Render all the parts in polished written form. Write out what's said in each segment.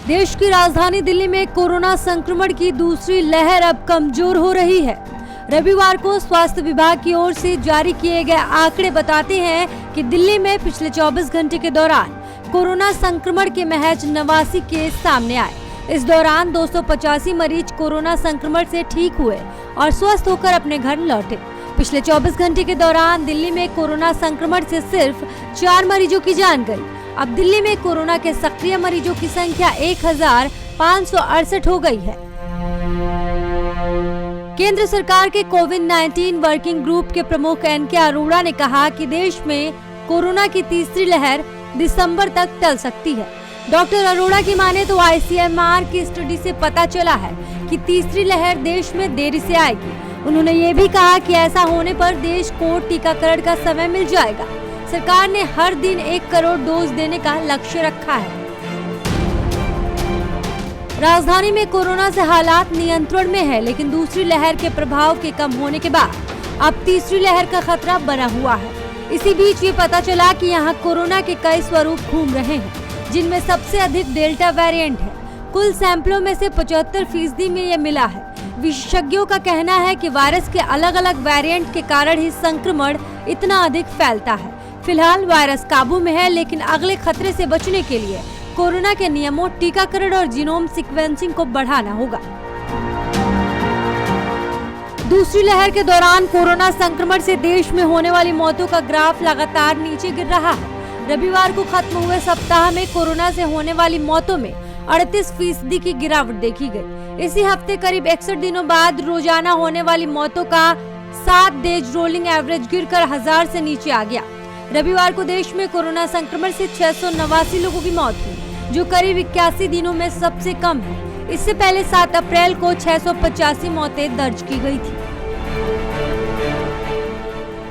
देश की राजधानी दिल्ली में कोरोना संक्रमण की दूसरी लहर अब कमजोर हो रही है। रविवार को स्वास्थ्य विभाग की ओर से जारी किए गए आंकड़े बताते हैं कि दिल्ली में पिछले 24 घंटे के दौरान कोरोना संक्रमण के महज 89 केस सामने आए। इस दौरान 285 मरीज कोरोना संक्रमण से ठीक हुए और स्वस्थ होकर अपने घर लौटे। पिछले 24 घंटे के दौरान दिल्ली में कोरोना संक्रमण से सिर्फ 4 मरीजों की जान गई। अब दिल्ली में कोरोना के सक्रिय मरीजों की संख्या 1568 हो गई है। केंद्र सरकार के कोविड-19 वर्किंग ग्रुप के प्रमुख एनके अरोड़ा ने कहा कि देश में कोरोना की तीसरी लहर दिसंबर तक टल सकती है। डॉक्टर अरोड़ा की माने तो ICMR की स्टडी से पता चला है कि तीसरी लहर देश में देरी से आएगी। उन्होंने ये भी कहा कि ऐसा होने पर देश को टीकाकरण का समय मिल जाएगा। सरकार ने हर दिन 1 करोड़ डोज देने का लक्ष्य रखा है। राजधानी में कोरोना से हालात नियंत्रण में है, लेकिन दूसरी लहर के प्रभाव के कम होने के बाद अब तीसरी लहर का खतरा बना हुआ है। इसी बीच ये पता चला कि यहाँ कोरोना के कई स्वरूप घूम रहे हैं, जिनमें सबसे अधिक डेल्टा वेरिएंट है। कुल सैंपलों में से 75% में यह मिला है। विशेषज्ञों का कहना है कि वायरस के अलग अलग वेरिएंट के कारण ही संक्रमण इतना अधिक फैलता है। फिलहाल वायरस काबू में है, लेकिन अगले खतरे से बचने के लिए कोरोना के नियमों, टीकाकरण और जीनोम सीक्वेंसिंग को बढ़ाना होगा। दूसरी लहर के दौरान कोरोना संक्रमण से देश में होने वाली मौतों का ग्राफ लगातार नीचे गिर रहा है। रविवार को खत्म हुए सप्ताह में कोरोना से होने वाली मौतों में 38% की गिरावट देखी गई। इसी हफ्ते करीब 61 दिनों बाद रोजाना होने वाली मौतों का 7 डेज रोलिंग एवरेज गिरकर 1000 से नीचे आ गया। रविवार को देश में कोरोना संक्रमण से 689 लोगों की मौत हुई, जो करीब 81 दिनों में सबसे कम है। इससे पहले 7 अप्रैल को 685 मौतें दर्ज की गई थी।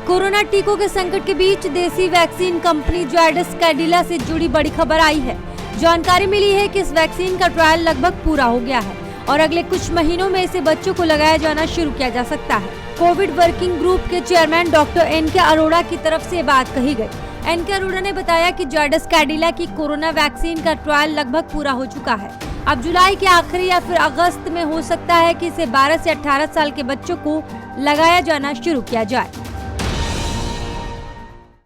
कोरोना टीकों के संकट के बीच देसी वैक्सीन कंपनी जायडस कैडिला से जुड़ी बड़ी खबर आई है। जानकारी मिली है कि इस वैक्सीन का ट्रायल लगभग पूरा हो गया है और अगले कुछ महीनों में इसे बच्चों को लगाया जाना शुरू किया जा सकता है। कोविड वर्किंग ग्रुप के चेयरमैन डॉक्टर एनके अरोड़ा की तरफ से बात कही गई। एनके अरोड़ा ने बताया कि जायडस कैडिला की कोरोना वैक्सीन का ट्रायल लगभग पूरा हो चुका है। अब जुलाई के आखिरी या फिर अगस्त में हो सकता है कि इसे 12 से 18 साल के बच्चों को लगाया जाना शुरू किया जाए।